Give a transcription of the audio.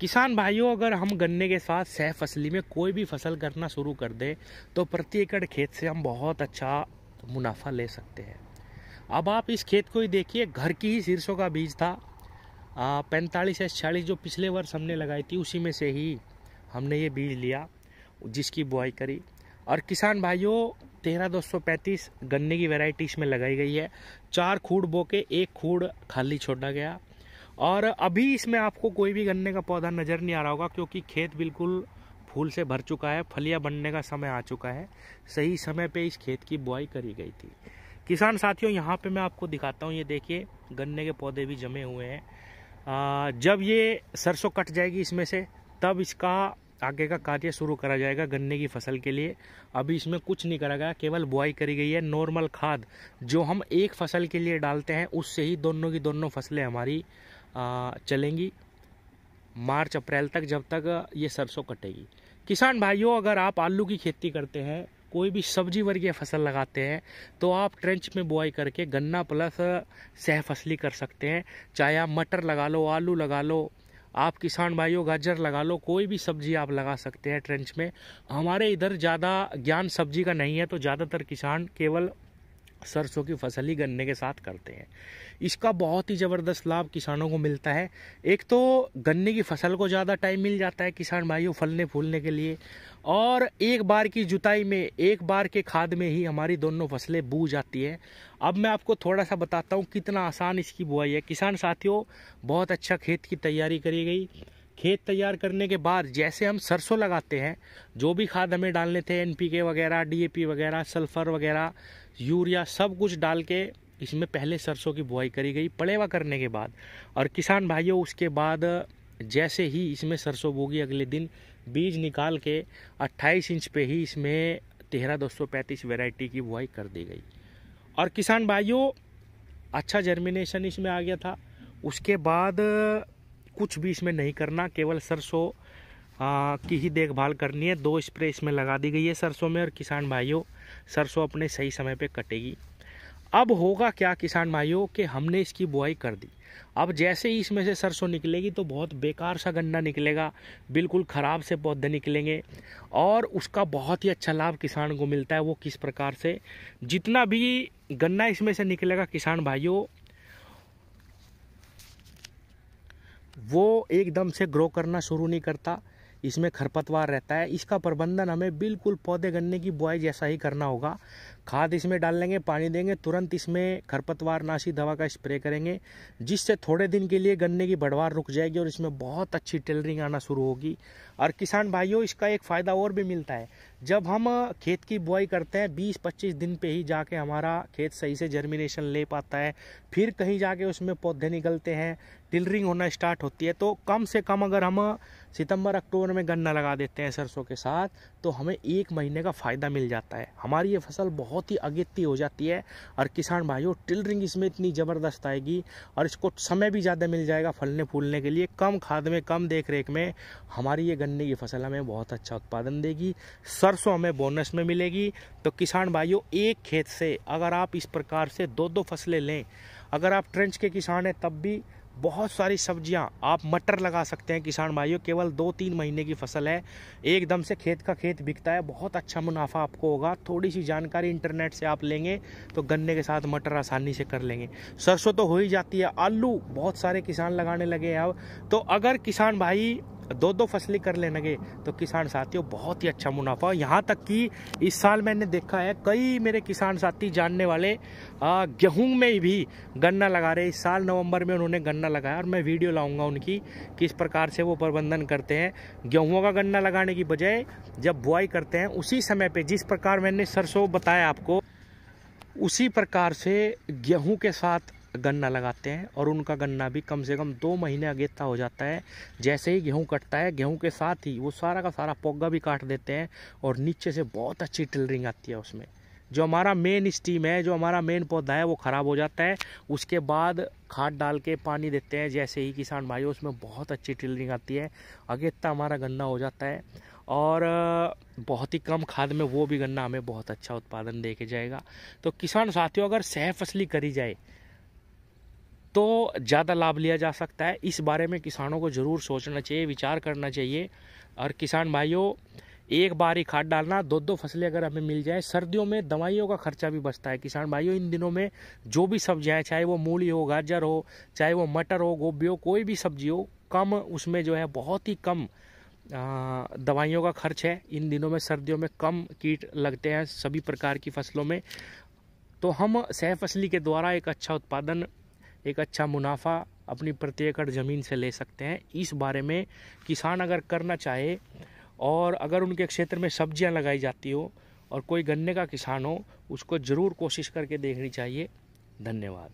किसान भाइयों, अगर हम गन्ने के साथ सह फसली में कोई भी फसल करना शुरू कर दें तो प्रति एकड़ खेत से हम बहुत अच्छा मुनाफा ले सकते हैं। अब आप इस खेत को ही देखिए, घर की ही सरसों का बीज था 45S40 जो पिछले वर्ष हमने लगाई थी, उसी में से ही हमने ये बीज लिया जिसकी बुआई करी। और किसान भाइयों 13235 गन्ने की वैरायटी इसमें लगाई गई है। 4 खूड़ बो के 1 खूड़ खाली छोड़ा गया। और अभी इसमें आपको कोई भी गन्ने का पौधा नज़र नहीं आ रहा होगा क्योंकि खेत बिल्कुल फूल से भर चुका है, फलियां बनने का समय आ चुका है। सही समय पे इस खेत की बुआई करी गई थी। किसान साथियों, यहाँ पे मैं आपको दिखाता हूँ, ये देखिए गन्ने के पौधे भी जमे हुए हैं। जब ये सरसों कट जाएगी इसमें से, तब इसका आगे का कार्य शुरू करा जाएगा गन्ने की फसल के लिए। अभी इसमें कुछ नहीं करा गया, केवल बुआई करी गई है। नॉर्मल खाद जो हम एक फसल के लिए डालते हैं उससे ही दोनों की दोनों फसलें हमारी चलेंगी मार्च अप्रैल तक, जब तक ये सरसों कटेगी। किसान भाइयों, अगर आप आलू की खेती करते हैं, कोई भी सब्जी वर्गीय फसल लगाते हैं, तो आप ट्रेंच में बुआई करके गन्ना प्लस सह फसली कर सकते हैं। चाहे आप मटर लगा लो, आलू लगा लो, आप किसान भाइयों गाजर लगा लो, कोई भी सब्जी आप लगा सकते हैं ट्रेंच में। हमारे इधर ज़्यादा ज्ञान सब्जी का नहीं है, तो ज़्यादातर किसान केवल सरसों की फसल ही गन्ने के साथ करते हैं। इसका बहुत ही ज़बरदस्त लाभ किसानों को मिलता है। एक तो गन्ने की फसल को ज़्यादा टाइम मिल जाता है किसान भाइयों फलने फूलने के लिए, और एक बार की जुताई में, एक बार के खाद में ही हमारी दोनों फसलें बूझ जाती है। अब मैं आपको थोड़ा सा बताता हूँ कितना आसान इसकी बुआई है। किसान साथियों, बहुत अच्छा खेत की तैयारी करी गई। खेत तैयार करने के बाद जैसे हम सरसों लगाते हैं, जो भी खाद हमें डालने थे, NPK वगैरह, DAP वगैरह, सल्फर वगैरह, यूरिया, सब कुछ डाल के इसमें पहले सरसों की बुआई करी गई पलेवा करने के बाद। और किसान भाइयों, उसके बाद जैसे ही इसमें सरसों बोगी, अगले दिन बीज निकाल के 28 इंच पे ही इसमें 13235 वैरायटी की बुआई कर दी गई। और किसान भाइयों, अच्छा जर्मिनेशन इसमें आ गया था। उसके बाद कुछ भी इसमें नहीं करना, केवल सरसों की ही देखभाल करनी है। 2 स्प्रे इसमें लगा दी गई है सरसों में। और किसान भाइयों, सरसों अपने सही समय पे कटेगी। अब होगा क्या किसान भाइयों कि हमने इसकी बुआई कर दी। अब जैसे ही इसमें से सरसों निकलेगी तो बहुत बेकार सा गन्ना निकलेगा, बिल्कुल ख़राब से पौधे निकलेंगे। और उसका बहुत ही अच्छा लाभ किसान को मिलता है। वो किस प्रकार से, जितना भी गन्ना इसमें से निकलेगा किसान भाइयों, वो एकदम से ग्रो करना शुरू नहीं करता। इसमें खरपतवार रहता है। इसका प्रबंधन हमें बिल्कुल पौधे गन्ने की बुआई जैसा ही करना होगा। खाद इसमें डाल लेंगे, पानी देंगे, तुरंत इसमें खरपतवार नाशी दवा का स्प्रे करेंगे, जिससे थोड़े दिन के लिए गन्ने की बढ़वार रुक जाएगी और इसमें बहुत अच्छी टेलरिंग आना शुरू होगी। और किसान भाइयों, इसका एक फ़ायदा और भी मिलता है। जब हम खेत की बुआई करते हैं 20-25 दिन पे ही जाके हमारा खेत सही से जर्मिनेशन ले पाता है। फिर कहीं जाके उसमें पौधे निकलते हैं, टिलरिंग होना स्टार्ट होती है। तो कम से कम अगर हम सितंबर अक्टूबर में गन्ना लगा देते हैं सरसों के साथ, तो हमें 1 महीने का फ़ायदा मिल जाता है। हमारी ये फसल बहुत ही अगेती हो जाती है। और किसान भाइयों, टिलरिंग इसमें इतनी ज़बरदस्त आएगी और इसको समय भी ज़्यादा मिल जाएगा फलने फूलने के लिए। कम खाद में, कम देख रेख में हमारी ये गन्ने की फसल हमें बहुत अच्छा उत्पादन देगी। सरसों हमें बोनस में मिलेगी। तो किसान भाइयों, एक खेत से अगर आप इस प्रकार से 2-2 फसलें लें, अगर आप ट्रेंच के किसान हैं तब भी बहुत सारी सब्जियां, आप मटर लगा सकते हैं किसान भाइयों। केवल 2-3 महीने की फसल है, एकदम से खेत का खेत बिकता है, बहुत अच्छा मुनाफा आपको होगा। थोड़ी सी जानकारी इंटरनेट से आप लेंगे तो गन्ने के साथ मटर आसानी से कर लेंगे। सरसों तो हो ही जाती है, आलू बहुत सारे किसान लगाने लगे हैं अब। तो अगर किसान भाई 2-2 फसलें कर लेंगे तो किसान साथियों बहुत ही अच्छा मुनाफा। यहाँ तक कि इस साल मैंने देखा है कई मेरे किसान साथी जानने वाले गेहूं में भी गन्ना लगा रहे। इस साल नवंबर में उन्होंने गन्ना लगाया और मैं वीडियो लाऊंगा उनकी किस प्रकार से वो प्रबंधन करते हैं। गेहूं का गन्ना लगाने की बजाय जब बुआई करते हैं उसी समय पे, जिस प्रकार मैंने सरसों बताया आपको, उसी प्रकार से गेहूं के साथ गन्ना लगाते हैं और उनका गन्ना भी कम से कम 2 महीने अगेता हो जाता है। जैसे ही गेहूं कटता है, गेहूं के साथ ही वो सारा का सारा पोगा भी काट देते हैं और नीचे से बहुत अच्छी टिलरिंग आती है उसमें। जो हमारा मेन स्टीम है, जो हमारा मेन पौधा है, वो ख़राब हो जाता है। उसके बाद खाद डाल के पानी देते हैं, जैसे ही किसान भाइयों, उसमें बहुत अच्छी टिलरिंग आती है, अगेता हमारा गन्ना हो जाता है। और बहुत ही कम खाद में वो भी गन्ना हमें बहुत अच्छा उत्पादन दे के जाएगा। तो किसान साथियों, अगर सह फसली करी जाए तो ज़्यादा लाभ लिया जा सकता है। इस बारे में किसानों को ज़रूर सोचना चाहिए, विचार करना चाहिए। और किसान भाइयों, एक बार ही खाद डालना, 2-2 फसलें अगर हमें मिल जाए, सर्दियों में दवाइयों का खर्चा भी बचता है। किसान भाइयों, इन दिनों में जो भी सब्जियां हैं, चाहे वो मूली हो, गाजर हो, चाहे वो मटर हो, गोभी हो, कोई भी सब्जी हो, कम उसमें जो है बहुत ही कम दवाइयों का खर्च है। इन दिनों में सर्दियों में कम कीट लगते हैं सभी प्रकार की फसलों में। तो हम सहफसली के द्वारा एक अच्छा उत्पादन, एक अच्छा मुनाफा अपनी प्रति एकड़ ज़मीन से ले सकते हैं। इस बारे में किसान अगर करना चाहे और अगर उनके क्षेत्र में सब्जियां लगाई जाती हो और कोई गन्ने का किसान हो, उसको ज़रूर कोशिश करके देखनी चाहिए। धन्यवाद।